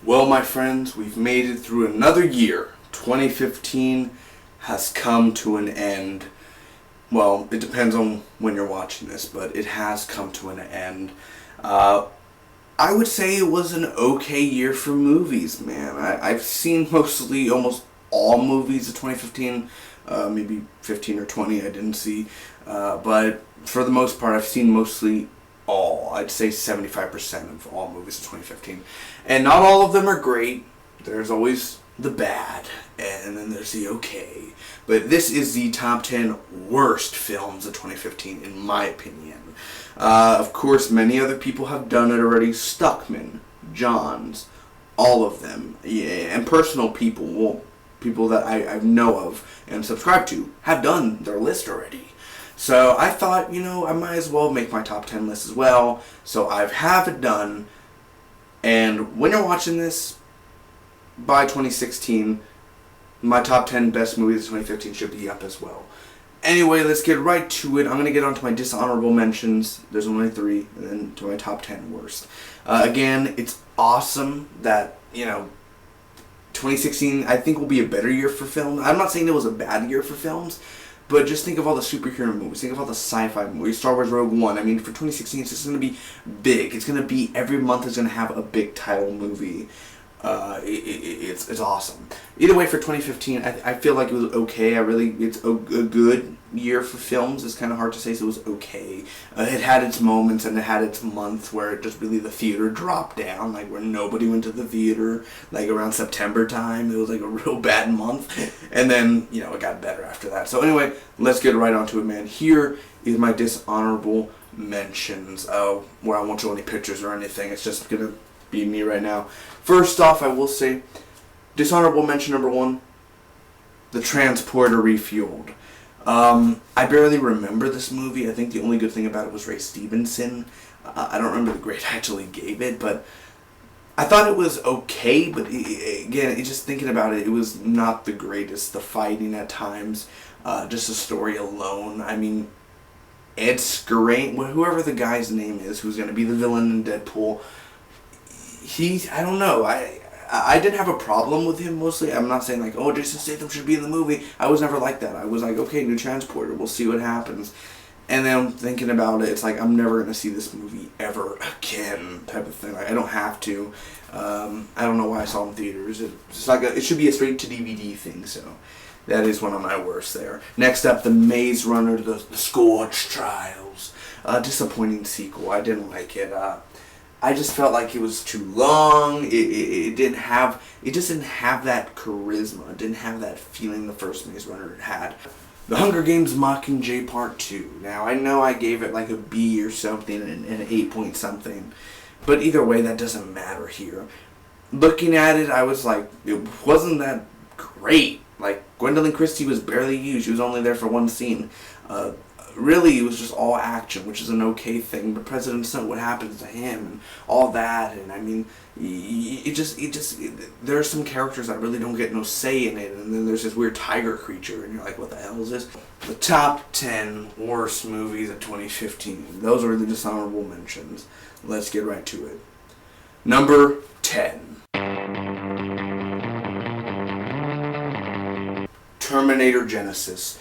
Well, my friends, we've made it through another year. 2015 has come to an end. Well, it depends on when you're watching this, but it has come to an end. I would say it was an okay year for movies, man. I've seen mostly almost all movies of 2015. Maybe 15 or 20 I didn't see. But for the most part, I've seen mostly all. I'd say 75% of all movies of 2015. And not all of them are great. There's always the bad, and then there's the okay. But this is the top 10 worst films of 2015, in my opinion. Of course, many other people have done it already. Stuckman, Johns, all of them. Yeah, and personal people, well, people that I know of and subscribe to, have done their list already. So I thought, I might as well make my top 10 list as well. So I have it done. And when you're watching this, by 2016, my top 10 best movies of 2015 should be up as well. Anyway, let's get right to it. I'm going to get on to my dishonorable mentions. There's only 3. And then to my top 10 worst. Again, it's awesome that, 2016, I think, will be a better year for films. I'm not saying it was a bad year for films. But just think of all the superhero movies. Think of all the sci-fi movies. Star Wars Rogue One. I mean, for 2016, it's just going to be big. It's going to be, every month is going to have a big title movie. It's awesome. Either way, for 2015, I feel like it was okay. It's a good year for films. It's kind of hard to say, so it was okay. It had its moments, and it had its months where it just really, the theater dropped down, like where nobody went to the theater, like around September time. It was like a real bad month, and then, it got better after that. So anyway, let's get right onto it, man. Here is my dishonorable mentions, where I won't show any pictures or anything. It's just gonna be me right now. First off, I will say, dishonorable mention number 1, The Transporter Refueled. I barely remember this movie. I think the only good thing about it was Ray Stevenson. I don't remember the grade I actually gave it, but I thought it was okay, but again, just thinking about it, it was not the greatest. The fighting at times, just the story alone. I mean, Ed Skrein, whoever the guy's name is, who's going to be the villain in Deadpool, I don't know, I didn't have a problem with him mostly. I'm not saying like, oh, Jason Statham should be in the movie. I was never like that. I was like, okay, new transporter, we'll see what happens. And then thinking about it, it's like, I'm never going to see this movie ever again type of thing. Like, I don't have to. I don't know why I saw it in theaters. It's like it should be a straight to DVD thing, so that is one of my worst there. Next up, The Maze Runner, the Scorch Trials. Disappointing sequel. I didn't like it. I just felt like it was too long. It just didn't have that charisma. It didn't have that feeling the first Maze Runner had. The Hunger Games Mockingjay Part 2. Now, I know I gave it like a B or something and an 8 point something. But either way, that doesn't matter here. Looking at it, I was like, it wasn't that great. Like, Gwendolyn Christie was barely used. She was only there for one scene. Really, it was just all action, which is an okay thing. But President Snow, what happens to him, and all that, and I mean, there are some characters that really don't get no say in it, and then there's this weird tiger creature, and you're like, what the hell is this? The top 10 worst movies of 2015. Those are the dishonorable mentions. Let's get right to it. Number 10. Terminator Genisys.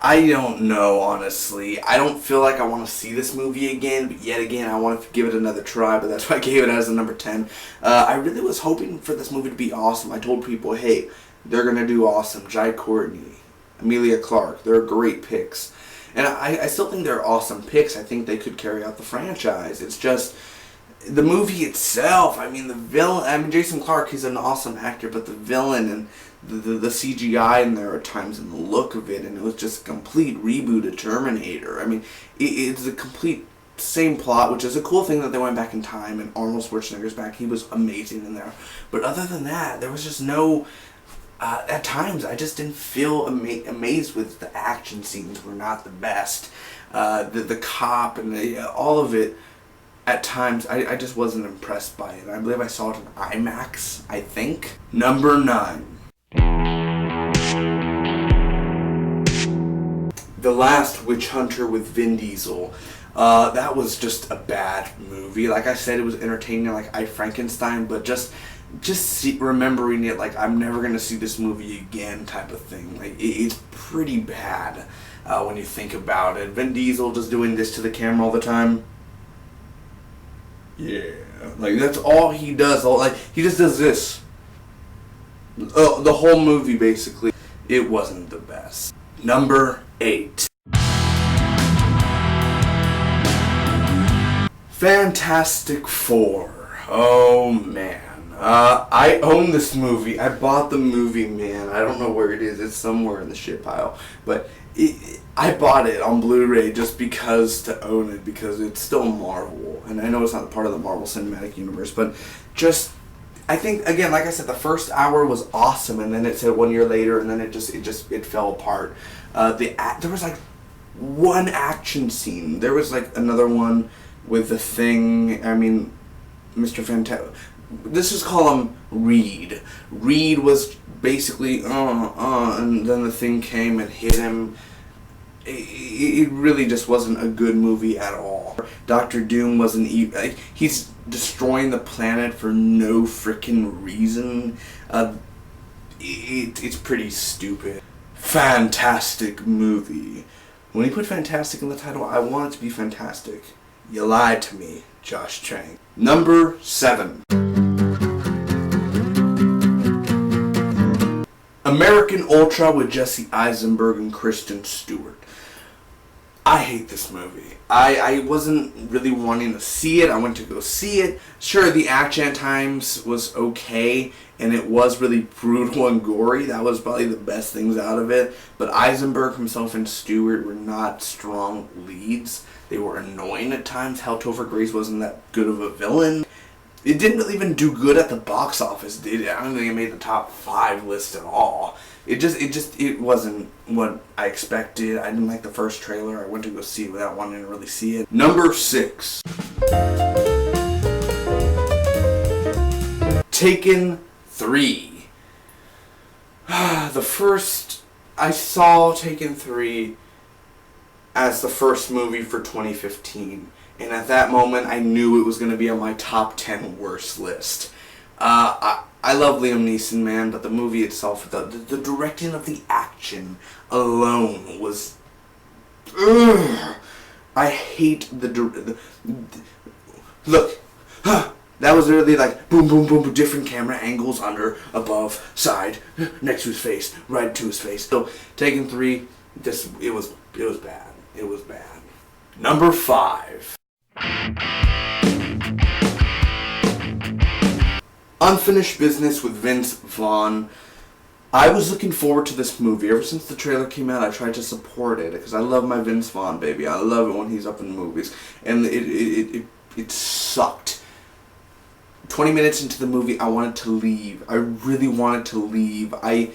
I don't know, honestly. I don't feel like I want to see this movie again, but yet again, I want to give it another try, but that's why I gave it as a number 10. I really was hoping for this movie to be awesome. I told people, hey, they're going to do awesome. Jai Courtney, Emilia Clarke, they're great picks. And I still think they're awesome picks. I think they could carry out the franchise. It's just, the movie itself, I mean, the villain, Jason Clarke, he's an awesome actor, but the villain and the CGI in there at times and the look of it, and it was just a complete reboot of Terminator. I mean, it's a complete same plot, which is a cool thing that they went back in time and Arnold Schwarzenegger's back. He was amazing in there. But other than that, there was just no, at times I just didn't feel amazed with the action scenes were not the best. The cop and all of it, at times I just wasn't impressed by it. I believe I saw it in IMAX, I think. Number 9. The Last Witch Hunter with Vin Diesel. That was just a bad movie. Like I said, it was entertaining like Frankenstein, but just remembering it like I'm never gonna see this movie again type of thing. Like it's pretty bad when you think about it. Vin Diesel just doing this to the camera all the time. Yeah, like that's all he does. Like he just does this. The whole movie basically. It wasn't the best. Number 8. Fantastic Four. Oh man. I own this movie. I bought the movie, man. I don't know where it is. It's somewhere in the shit pile. But I bought it on Blu-ray just because to own it, because it's still Marvel. And I know it's not part of the Marvel Cinematic Universe, but just, I think, again, like I said, the first hour was awesome, and then it said 1 year later, and then it fell apart. There was like one action scene. There was like another one with the Thing. I mean, Mr. Fantastic. Let's just call him Reed. Reed was basically and then the Thing came and hit him. It really just wasn't a good movie at all. Dr. Doom wasn't even. He's destroying the planet for no freaking reason. It's pretty stupid. Fantastic movie. When you put fantastic in the title, I want it to be fantastic. You lied to me, Josh Trank. Number 7. American Ultra with Jesse Eisenberg and Kristen Stewart. I hate this movie. I wasn't really wanting to see it. I went to go see it. Sure, the action at times was okay, and it was really brutal and gory. That was probably the best things out of it. But Eisenberg himself and Stewart were not strong leads. They were annoying at times. Hal Topher Grace wasn't that good of a villain. It didn't really even do good at the box office, did it? I don't think it made the top 5 list at all. It wasn't what I expected. I didn't like the first trailer. I went to go see it without wanting to really see it. Number 6. Taken 3. I saw Taken 3 as the first movie for 2015. And at that moment, I knew it was going to be on my top 10 worst list. I love Liam Neeson, man, but the movie itself, the directing of the action alone was... Ugh. I hate look, that was really like boom, boom, boom, different camera angles, under, above, side, next to his face, right to his face. So, Taken 3, it was bad. It was bad. Number 5. Unfinished Business with Vince Vaughn. I was looking forward to this movie. Ever since the trailer came out, I tried to support it because I love my Vince Vaughn, baby. I love it when he's up in movies. And it sucked. 20 minutes into the movie, I wanted to leave. I really wanted to leave. I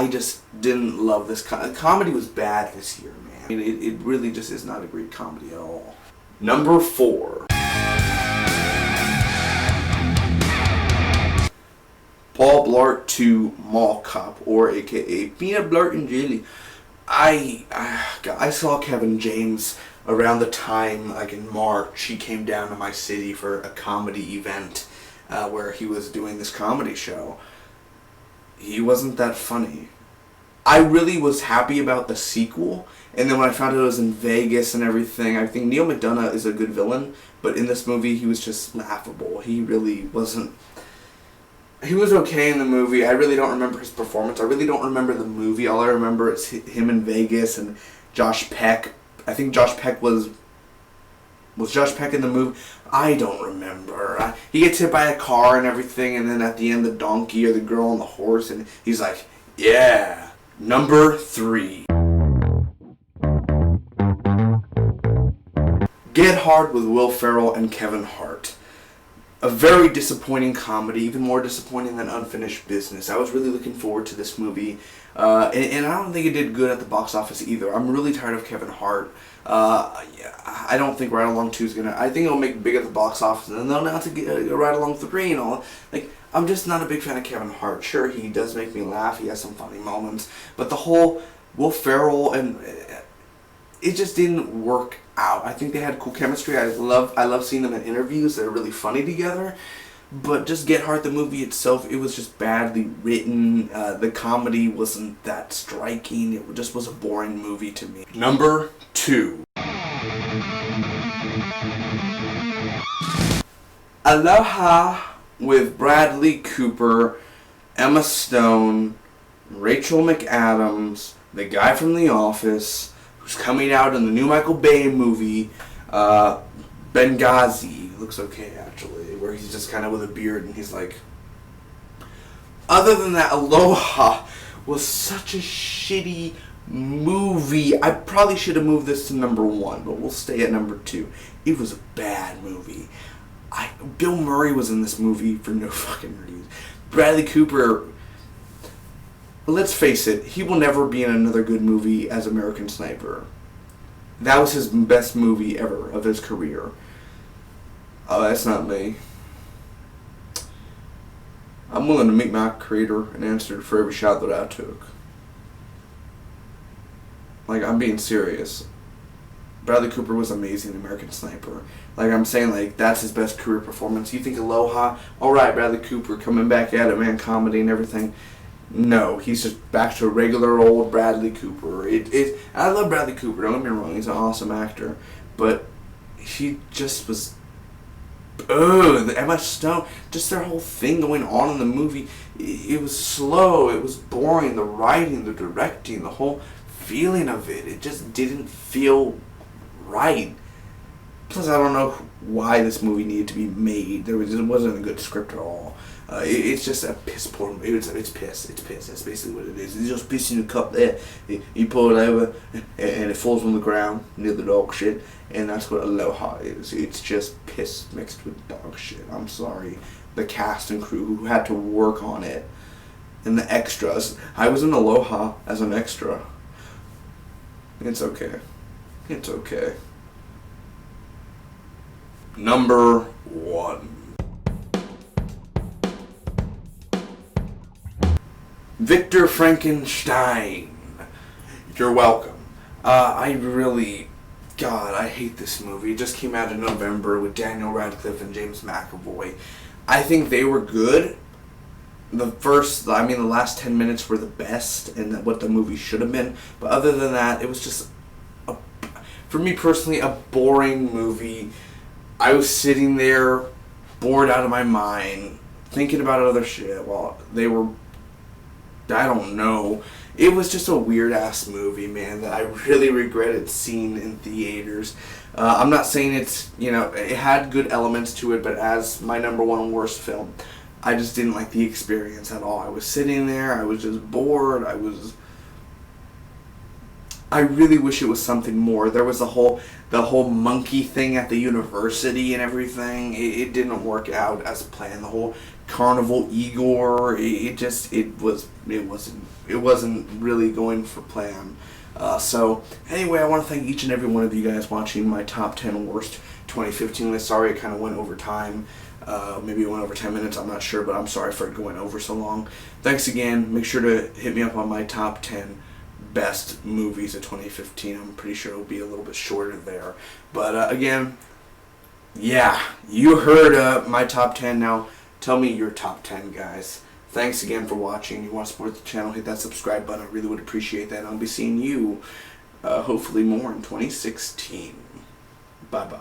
just didn't love this. Comedy was bad this year, man. I mean, it really just is not a great comedy at all. Number 4. Paul Blart 2 Mall Cop, or aka Peanut Blart and Jelly. I saw Kevin James around the time, like in March. He came down to my city for a comedy event where he was doing this comedy show. He wasn't that funny. I really was happy about the sequel, and then when I found out it was in Vegas and everything, I think Neil McDonough is a good villain, but in this movie he was just laughable. He really wasn't... He was okay in the movie. I really don't remember his performance. I really don't remember the movie. All I remember is him in Vegas and Josh Peck. I think Josh Peck was Josh Peck in the movie? I don't remember. He gets hit by a car and everything, and then at the end the donkey or the girl on the horse, and he's like, yeah. Number 3. Get Hard with Will Ferrell and Kevin Hart. a very disappointing comedy, even more disappointing than Unfinished Business. I was really looking forward to this movie, and I don't think it did good at the box office either. I'm really tired of Kevin Hart. I don't think Ride Along 2 is gonna. I think it'll make big at the box office, and then they'll announce a Ride Along 3 and all. Like, I'm just not a big fan of Kevin Hart. Sure, he does make me laugh. He has some funny moments, but the whole Will Ferrell and it just didn't work out. I think they had cool chemistry. I love seeing them in interviews. They're really funny together. But just Get Hard, the movie itself, it was just badly written. The comedy wasn't that striking. It just was a boring movie to me. Number 2. Aloha with Bradley Cooper, Emma Stone, Rachel McAdams, the guy from The Office, who's coming out in the new Michael Bay movie, Benghazi. Looks okay, actually, where he's just kind of with a beard and he's like... Other than that, Aloha was such a shitty movie. I probably should have moved this to number 1, but we'll stay at number 2. It was a bad movie. Bill Murray was in this movie for no fucking reason. Bradley Cooper... Let's face it, he will never be in another good movie as American Sniper. That was his best movie ever of his career. Oh, that's not me. I'm willing to meet my creator and answer for every shot that I took. Like, I'm being serious. Bradley Cooper was amazing in American Sniper. Like, I'm saying, like, that's his best career performance. You think Aloha? Alright, Bradley Cooper coming back at it, man, comedy and everything. No, he's just back to regular old Bradley Cooper. I love Bradley Cooper, don't get me wrong, he's an awesome actor. But he just was... the Emma Stone, just their whole thing going on in the movie, it was slow, it was boring, the writing, the directing, the whole feeling of it just didn't feel right. Plus, I don't know why this movie needed to be made. It wasn't a good script at all. It's just a piss poor movie. It's piss. That's basically what it is. It's just piss in a cup there. You pour it over, and it falls on the ground near the dog shit. And that's what Aloha is. It's just piss mixed with dog shit. I'm sorry. The cast and crew who had to work on it. And the extras. I was in Aloha as an extra. It's okay. It's okay. Number 1. Victor Frankenstein. You're welcome. I hate this movie. It just came out in November with Daniel Radcliffe and James McAvoy. I think they were good. The last 10 minutes were the best and what the movie should have been. But other than that, it was just, for me personally, a boring movie. I was sitting there, bored out of my mind, thinking about other shit while they were... I don't know. It was just a weird-ass movie, man, that I really regretted seeing in theaters. I'm not saying it's, it had good elements to it, but as my number 1 worst film, I just didn't like the experience at all. I was sitting there, I was just bored, I really wish it was something more. There was the whole monkey thing at the university and everything. It didn't work out as planned. The whole Carnival Igor, it wasn't really going for plan. So anyway, I want to thank each and every one of you guys watching my top 10 worst 2015 list. Sorry it kind of went over time. Maybe it went over 10 minutes, I'm not sure, but I'm sorry for it going over so long. Thanks again. Make sure to hit me up on my top 10 best movies of 2015. I'm pretty sure it'll be a little bit shorter there. But again, yeah, you heard my top 10. Now tell me your top 10, guys. Thanks again for watching. If you want to support the channel, hit that subscribe button. I really would appreciate that. I'll be seeing you hopefully more in 2016. Bye-bye.